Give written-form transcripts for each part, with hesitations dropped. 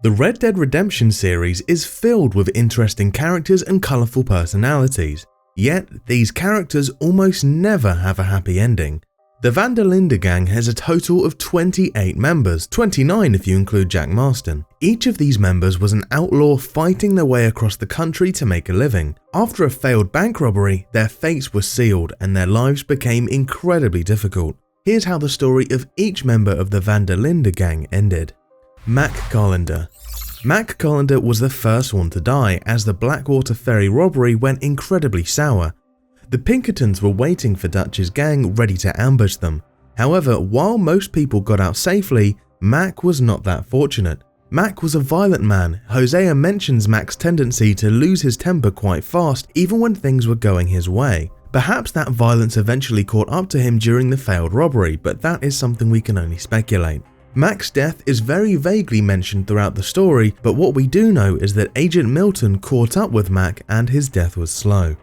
The Red Dead Redemption series is filled with interesting characters and colourful personalities, yet these characters almost never have a happy ending. The Van der Linde gang has a total of 28 members, 29 if you include Jack Marston. Each of these members was an outlaw fighting their way across the country to make a living. After a failed bank robbery, their fates were sealed and their lives became incredibly difficult. Here's how the story of each member of the Van der Linde gang ended. Mika Calendar. Mika Calendar was the first one to die as the Blackwater Ferry robbery went incredibly sour. The Pinkertons were waiting for Dutch's gang ready to ambush them. However, while most people got out safely, Mac was not that fortunate. Mac was a violent man. Hosea mentions Mac's tendency to lose his temper quite fast even when things were going his way. Perhaps that violence eventually caught up to him during the failed robbery, but that is something we can only speculate. Mac's death is very vaguely mentioned throughout the story, but what we do know is that Agent Milton caught up with Mac and his death was slow.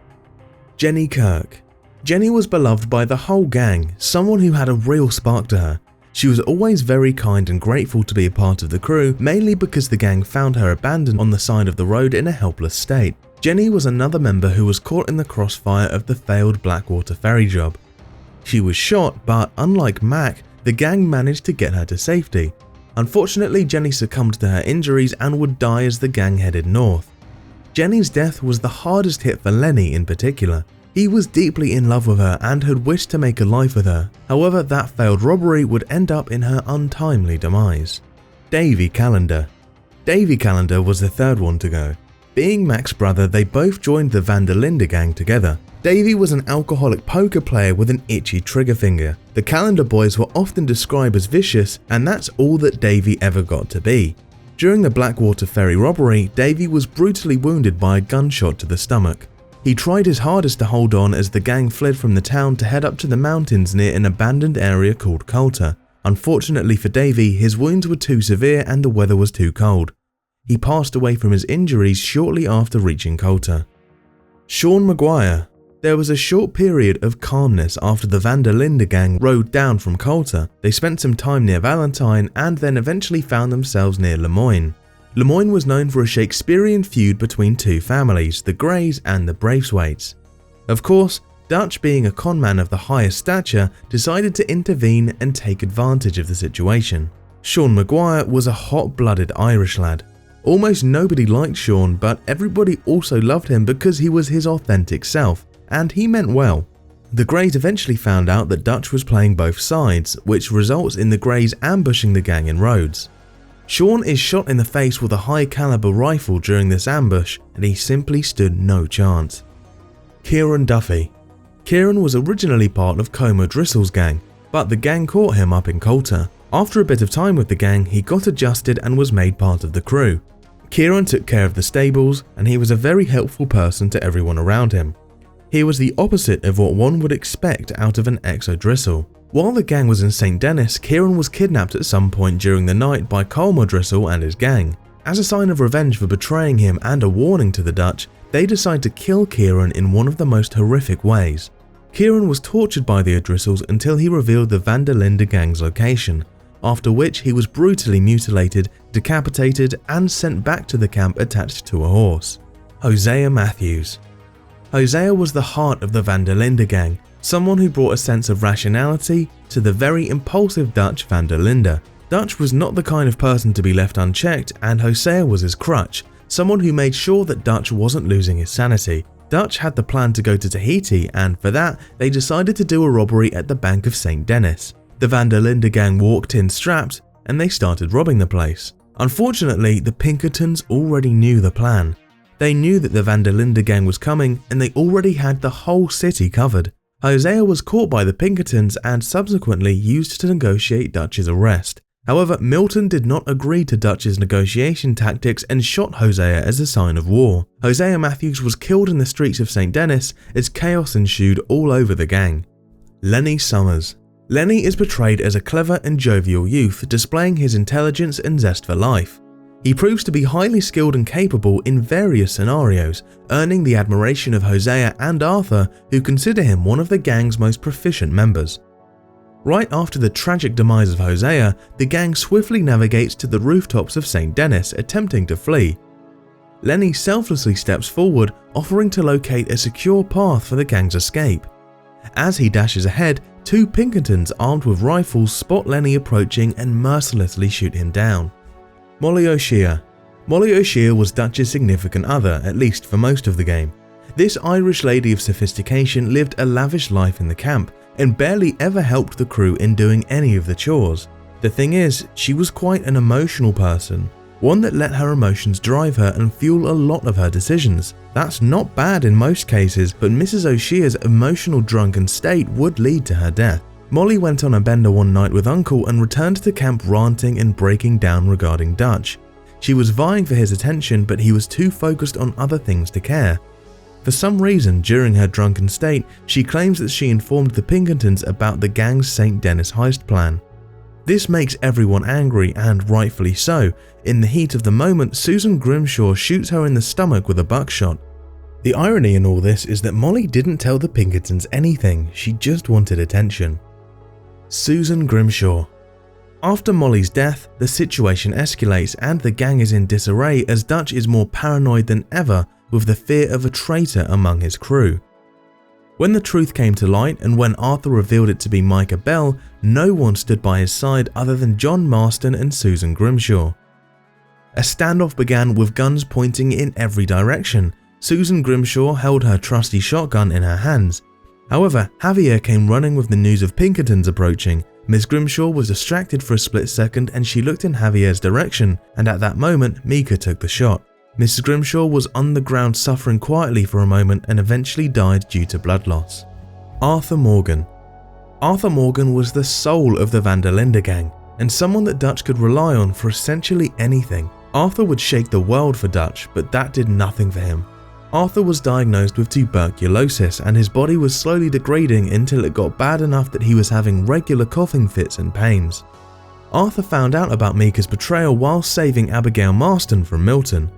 Jenny Kirk. Jenny was beloved by the whole gang, someone who had a real spark to her. She was always very kind and grateful to be a part of the crew, mainly because the gang found her abandoned on the side of the road in a helpless state. Jenny was another member who was caught in the crossfire of the failed Blackwater Ferry job. She was shot, but unlike Mac, the gang managed to get her to safety. Unfortunately, Jenny succumbed to her injuries and would die as the gang headed north. Jenny's death was the hardest hit for Lenny in particular. He was deeply in love with her and had wished to make a life with her. However, that failed robbery would end up in her untimely demise. Davey Calendar. Davey Calendar was the third one to go. Being Mac's brother, they both joined the Van der Linde gang together. Davey was an alcoholic poker player with an itchy trigger finger. The Calendar boys were often described as vicious, and that's all that Davey ever got to be. During the Blackwater Ferry robbery, Davey was brutally wounded by a gunshot to the stomach. He tried his hardest to hold on as the gang fled from the town to head up to the mountains near an abandoned area called Coulter. Unfortunately for Davey, his wounds were too severe and the weather was too cold. He passed away from his injuries shortly after reaching Coulter. Sean Maguire. There was a short period of calmness after the Van der Linde gang rode down from Coulter. They spent some time near Valentine and then eventually found themselves near Lemoyne. Lemoyne was known for a Shakespearean feud between two families, the Greys and the Braithwaites. Of course, Dutch, being a conman of the highest stature, decided to intervene and take advantage of the situation. Sean Maguire was a hot-blooded Irish lad. Almost nobody liked Sean, but everybody also loved him because he was his authentic self, and he meant well. The Greys eventually found out that Dutch was playing both sides, which results in the Greys ambushing the gang in Rhodes. Sean is shot in the face with a high-caliber rifle during this ambush, and he simply stood no chance. Kieran Duffy. Kieran was originally part of Como Driscoll's gang, but the gang caught him up in Coulter. After a bit of time with the gang, he got adjusted and was made part of the crew. Kieran took care of the stables, and he was a very helpful person to everyone around him. He was the opposite of what one would expect out of an ex-O'Driscoll. While the gang was in St. Denis, Kieran was kidnapped at some point during the night by Colm O'Driscoll and his gang. As a sign of revenge for betraying him and a warning to the Dutch, they decide to kill Kieran in one of the most horrific ways. Kieran was tortured by the O'Driscolls until he revealed the Van der Linde gang's location, after which he was brutally mutilated, decapitated, and sent back to the camp attached to a horse. Hosea Matthews. Hosea was the heart of the Van der Linde gang, someone who brought a sense of rationality to the very impulsive Dutch Van der Linde. Dutch was not the kind of person to be left unchecked, and Hosea was his crutch, someone who made sure that Dutch wasn't losing his sanity. Dutch had the plan to go to Tahiti, and for that, they decided to do a robbery at the Bank of St. Denis. The Van der Linde gang walked in strapped, and they started robbing the place. Unfortunately, the Pinkertons already knew the plan. They knew that the Van der Linde gang was coming, and they already had the whole city covered. Hosea was caught by the Pinkertons and subsequently used to negotiate Dutch's arrest. However, Milton did not agree to Dutch's negotiation tactics and shot Hosea as a sign of war. Hosea Matthews was killed in the streets of St. Denis as chaos ensued all over the gang. Lenny Summers. Lenny is portrayed as a clever and jovial youth, displaying his intelligence and zest for life. He proves to be highly skilled and capable in various scenarios, earning the admiration of Hosea and Arthur, who consider him one of the gang's most proficient members. Right after the tragic demise of Hosea, the gang swiftly navigates to the rooftops of St. Denis, attempting to flee. Lenny selflessly steps forward, offering to locate a secure path for the gang's escape. As he dashes ahead, two Pinkertons armed with rifles spot Lenny approaching and mercilessly shoot him down. Molly OShea. Molly OShea was Dutch's significant other, at least for most of the game. This Irish lady of sophistication lived a lavish life in the camp and barely ever helped the crew in doing any of the chores. The thing is, she was quite an emotional person, one that let her emotions drive her and fuel a lot of her decisions. That's not bad in most cases, but Mrs. OShea's emotional drunken state would lead to her death. Molly went on a bender one night with Uncle and returned to camp ranting and breaking down regarding Dutch. She was vying for his attention, but he was too focused on other things to care. For some reason, during her drunken state, she claims that she informed the Pinkertons about the gang's St. Denis heist plan. This makes everyone angry, and rightfully so. In the heat of the moment, Susan Grimshaw shoots her in the stomach with a buckshot. The irony in all this is that Molly didn't tell the Pinkertons anything, she just wanted attention. Susan Grimshaw. After Molly's death, the situation escalates and the gang is in disarray as Dutch is more paranoid than ever with the fear of a traitor among his crew. When the truth came to light and when Arthur revealed it to be Mika Bell, no one stood by his side other than John Marston and Susan Grimshaw. A standoff began with guns pointing in every direction. Susan Grimshaw held her trusty shotgun in her hands. However, Javier came running with the news of Pinkertons approaching. Miss Grimshaw was distracted for a split second and she looked in Javier's direction, and at that moment Mika took the shot. Mrs. Grimshaw was on the ground suffering quietly for a moment and eventually died due to blood loss. Arthur Morgan. Arthur Morgan was the soul of the Van der Linde gang, and someone that Dutch could rely on for essentially anything. Arthur would shake the world for Dutch, but that did nothing for him. Arthur was diagnosed with tuberculosis and his body was slowly degrading until it got bad enough that he was having regular coughing fits and pains. Arthur found out about Mika's betrayal while saving Abigail Marston from Milton.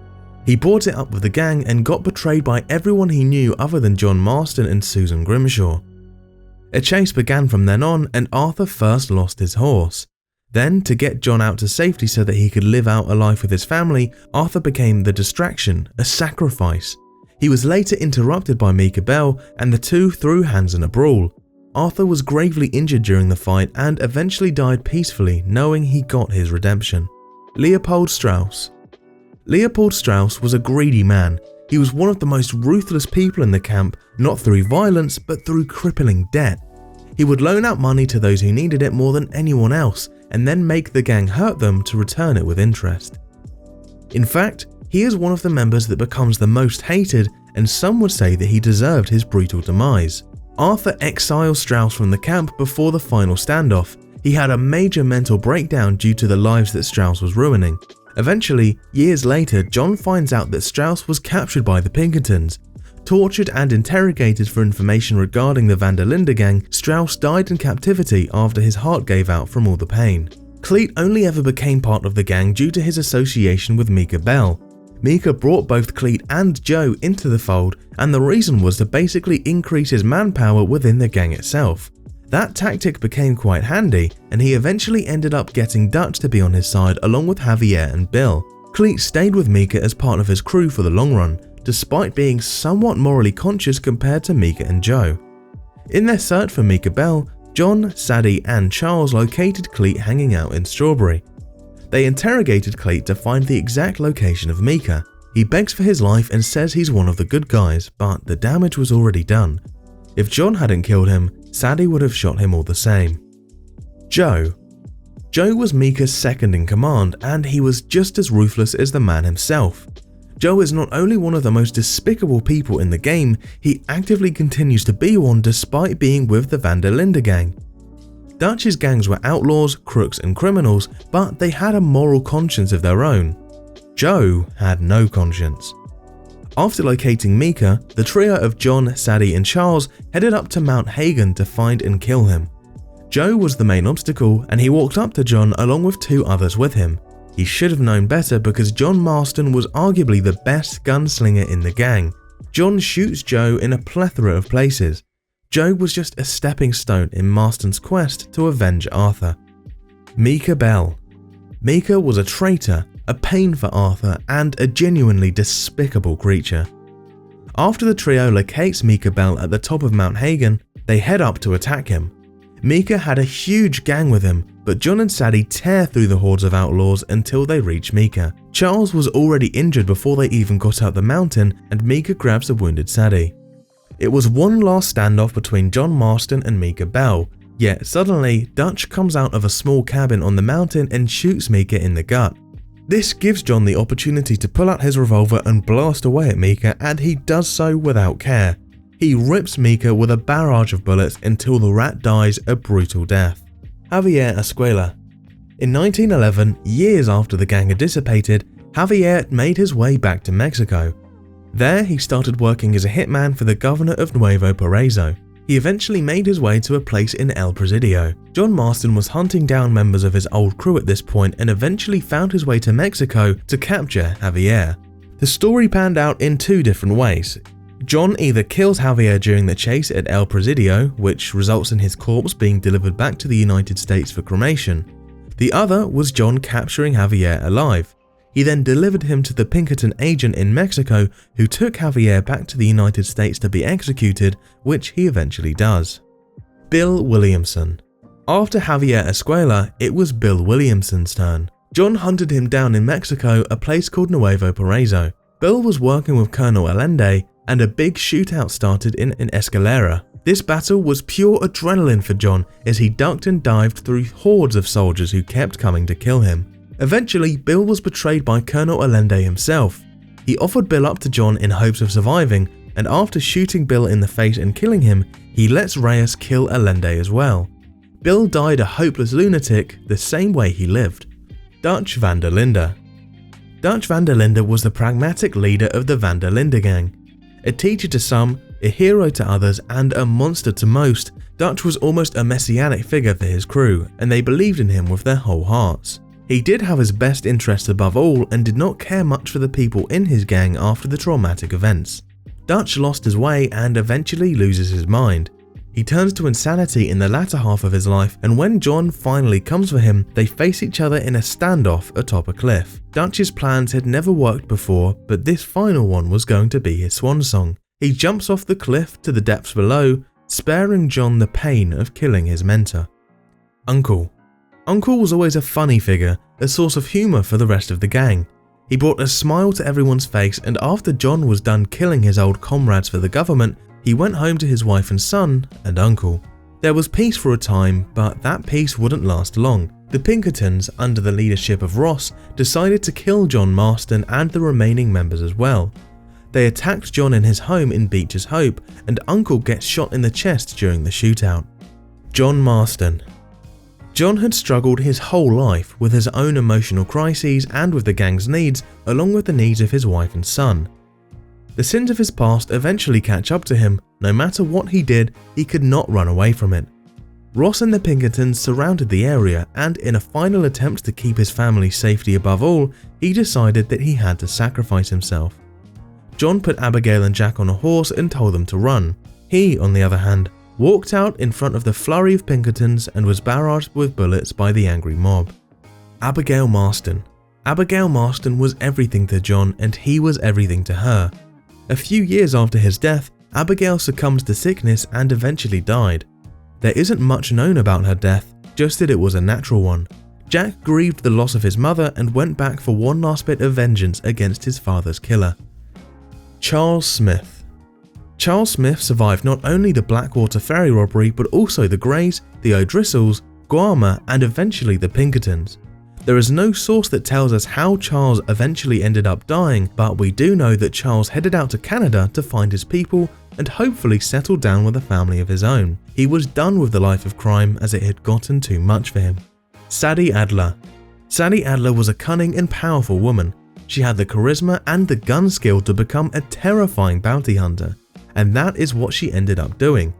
He brought it up with the gang and got betrayed by everyone he knew other than John Marston and Susan Grimshaw. A chase began from then on and Arthur first lost his horse. Then, to get John out to safety so that he could live out a life with his family, Arthur became the distraction, a sacrifice. He was later interrupted by Mika Bell and the two threw hands in a brawl. Arthur was gravely injured during the fight and eventually died peacefully knowing he got his redemption. Leopold Strauss. Leopold Strauss was a greedy man. He was one of the most ruthless people in the camp, not through violence but through crippling debt. He would loan out money to those who needed it more than anyone else and then make the gang hurt them to return it with interest. In fact, he is one of the members that becomes the most hated, and some would say that he deserved his brutal demise. Arthur exiles Strauss from the camp before the final standoff. He had a major mental breakdown due to the lives that Strauss was ruining. Eventually, years later, John finds out that Strauss was captured by the Pinkertons. Tortured and interrogated for information regarding the Van der Linde gang, Strauss died in captivity after his heart gave out from all the pain. Cleef only ever became part of the gang due to his association with Mika Bell. Mika brought both Cleef and Joe into the fold, and the reason was to basically increase his manpower within the gang itself. That tactic became quite handy, and he eventually ended up getting Dutch to be on his side along with Javier and Bill. Cleef stayed with Mika as part of his crew for the long run, despite being somewhat morally conscious compared to Mika and Joe. In their search for Mika Bell, John, Sadi and Charles located Cleef hanging out in Strawberry. They interrogated Cleef to find the exact location of Mika. He begs for his life and says he's one of the good guys, but the damage was already done. If John hadn't killed him, Sadi would have shot him all the same. Joe. Joe was Mika's second in command, and he was just as ruthless as the man himself. Joe is not only one of the most despicable people in the game, he actively continues to be one despite being with the Van der Linde gang. Dutch's gangs were outlaws, crooks and criminals, but they had a moral conscience of their own. Joe had no conscience. After locating Mika, the trio of John, Sadi and Charles headed up to Mount Hagen to find and kill him. Joe was the main obstacle and he walked up to John along with two others with him. He should have known better because John Marston was arguably the best gunslinger in the gang. John shoots Joe in a plethora of places. Joe was just a stepping stone in Marston's quest to avenge Arthur. Mika Bell. Mika was a traitor, a pain for Arthur, and a genuinely despicable creature. After the trio locates Mika Bell at the top of Mount Hagen, they head up to attack him. Mika had a huge gang with him, but John and Sadi tear through the hordes of outlaws until they reach Mika. Charles was already injured before they even got out the mountain, and Mika grabs the wounded Sadi. It was one last standoff between John Marston and Mika Bell, yet suddenly Dutch comes out of a small cabin on the mountain and shoots Mika in the gut. This gives John the opportunity to pull out his revolver and blast away at Mika, and he does so without care. He rips Mika with a barrage of bullets until the rat dies a brutal death. JavierEscuela. In 1911, years after the gang had dissipated, Javier made his way back to Mexico. There he started working as a hitman for the governor of Nuevo Paraíso. He eventually made his way to a place in El Presidio. John Marston was hunting down members of his old crew at this point and eventually found his way to Mexico to capture Javier. The story panned out in two different ways. John either kills Javier during the chase at El Presidio, which results in his corpse being delivered back to the United States for cremation. The other was John capturing Javier alive. He then delivered him to the Pinkerton agent in Mexico, who took Javier back to the United States to be executed, which he eventually does. Bill Williamson. After JavierEscuela, it was Bill Williamson's turn. John hunted him down in Mexico, a place called Nuevo Paraíso. Bill was working with Colonel Linde, and a big shootout started in an escalera. This battle was pure adrenaline for John as he ducked and dived through hordes of soldiers who kept coming to kill him. Eventually, Bill was betrayed by Colonel Linde himself. He offered Bill up to John in hopes of surviving, and after shooting Bill in the face and killing him, he lets Reyes kill Linde as well. Bill died a hopeless lunatic the same way he lived. Dutch van der Linde. Dutch van der Linde was the pragmatic leader of the Van der Linde gang. A teacher to some, a hero to others, and a monster to most, Dutch was almost a messianic figure for his crew, and they believed in him with their whole hearts. He did have his best interests above all and did not care much for the people in his gang after the traumatic events. Dutch lost his way and eventually loses his mind. He turns to insanity in the latter half of his life, and when John finally comes for him, they face each other in a standoff atop a cliff. Dutch's plans had never worked before, but this final one was going to be his swan song. He jumps off the cliff to the depths below, sparing John the pain of killing his mentor. Uncle. Uncle was always a funny figure, a source of humour for the rest of the gang. He brought a smile to everyone's face, and after John was done killing his old comrades for the government, he went home to his wife and son and uncle. There was peace for a time, but that peace wouldn't last long. The Pinkertons, under the leadership of Ross, decided to kill John Marston and the remaining members as well. They attacked John in his home in Beecher's Hope, and Uncle gets shot in the chest during the shootout. John Marston. John had struggled his whole life with his own emotional crises and with the gang's needs, along with the needs of his wife and son. The sins of his past eventually catch up to him. No matter what he did, he could not run away from it. Ross and the Pinkertons surrounded the area, and in a final attempt to keep his family's safety above all, he decided that he had to sacrifice himself. John put Abigail and Jack on a horse and told them to run. He, on the other hand, walked out in front of the flurry of Pinkertons and was barraged with bullets by the angry mob. Abigail Marston. Abigail Marston was everything to John, and he was everything to her. A few years after his death, Abigail succumbed to sickness and eventually died. There isn't much known about her death, just that it was a natural one. Jack grieved the loss of his mother and went back for one last bit of vengeance against his father's killer. Charles Smith. Charles Smith survived not only the Blackwater ferry robbery but also the Greys, the O'Driscolls, Guarma, and eventually the Pinkertons. There is no source that tells us how Charles eventually ended up dying, but we do know that Charles headed out to Canada to find his people and hopefully settle down with a family of his own. He was done with the life of crime as it had gotten too much for him. Sadi Adler. Sadi Adler was a cunning and powerful woman. She had the charisma and the gun skill to become a terrifying bounty hunter, and that is what she ended up doing.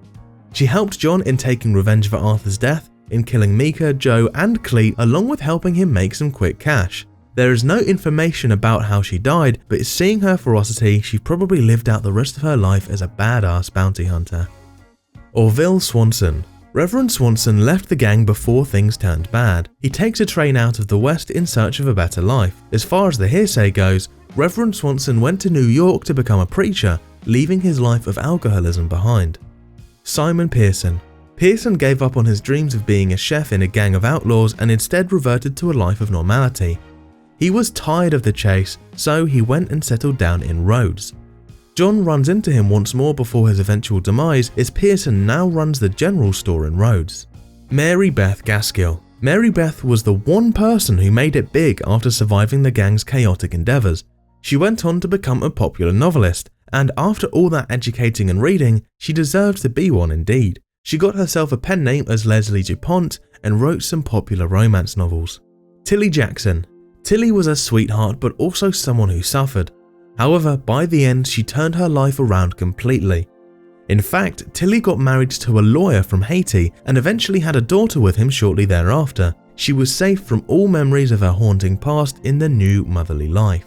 She helped John in taking revenge for Arthur's death, in killing Mika, Joe, and Cleef, along with helping him make some quick cash. There is no information about how she died, but seeing her ferocity, she probably lived out the rest of her life as a badass bounty hunter. Orville Swanson. Reverend Swanson left the gang before things turned bad. He takes a train out of the West in search of a better life. As far as the hearsay goes, Reverend Swanson went to New York to become a preacher, leaving his life of alcoholism behind. Simon Pearson. Pearson gave up on his dreams of being a chef in a gang of outlaws and instead reverted to a life of normality. He was tired of the chase, so he went and settled down in Rhodes. John runs into him once more before his eventual demise, as Pearson now runs the general store in Rhodes. Mary Beth Gaskill. Mary Beth was the one person who made it big after surviving the gang's chaotic endeavours. She went on to become a popular novelist, and after all that educating and reading, she deserves to be one indeed. She got herself a pen name as Leslie DuPont and wrote some popular romance novels. Tilly Jackson. Tilly was a sweetheart but also someone who suffered. However, by the end she turned her life around completely. In fact, Tilly got married to a lawyer from Haiti and eventually had a daughter with him shortly thereafter. She was safe from all memories of her haunting past in the new motherly life.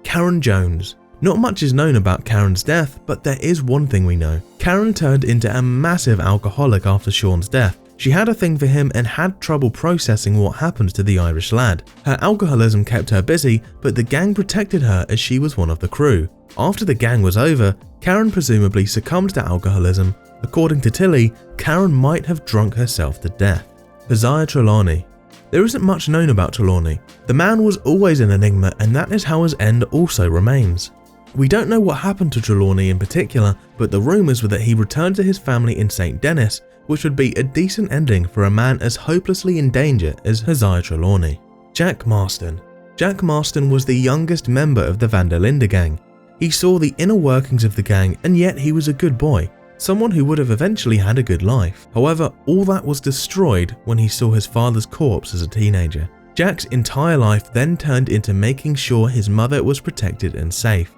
Karen Jones. Not much is known about Karen's death, but there is one thing we know. Karen turned into a massive alcoholic after Sean's death. She had a thing for him and had trouble processing what happened to the Irish lad. Her alcoholism kept her busy, but the gang protected her as she was one of the crew. After the gang was over, Karen presumably succumbed to alcoholism. According to Tilly, Karen might have drunk herself to death. Hosea Trelawny. There isn't much known about Trelawny. The man was always an enigma, and that is how his end also remains. We don't know what happened to Trelawny in particular, but the rumours were that he returned to his family in St. Denis, which would be a decent ending for a man as hopelessly in danger as Hosea Trelawny. Jack Marston. Jack Marston was the youngest member of the Van der Linde gang. He saw the inner workings of the gang, and yet he was a good boy, someone who would have eventually had a good life. However, all that was destroyed when he saw his father's corpse as a teenager. Jack's entire life then turned into making sure his mother was protected and safe.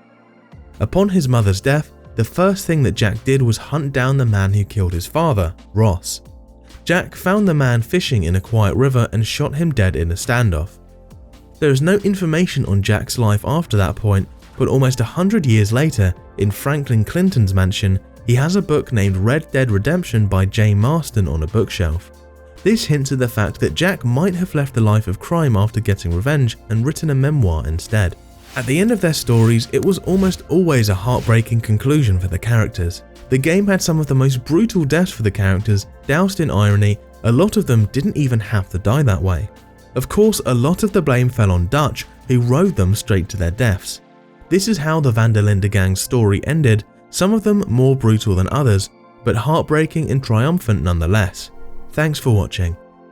Upon his mother's death, the first thing that Jack did was hunt down the man who killed his father, Ross. Jack found the man fishing in a quiet river and shot him dead in a standoff. There is no information on Jack's life after that point, but almost 100 years later, in Franklin Clinton's mansion, he has a book named Red Dead Redemption by J. Marston on a bookshelf. This hints at the fact that Jack might have left the life of crime after getting revenge and written a memoir instead. At the end of their stories, it was almost always a heartbreaking conclusion for the characters. The game had some of the most brutal deaths for the characters, doused in irony. A lot of them didn't even have to die that way. Of course, a lot of the blame fell on Dutch, who rode them straight to their deaths. This is how the Van der Linde gang's story ended, some of them more brutal than others, but heartbreaking and triumphant nonetheless. Thanks for watching.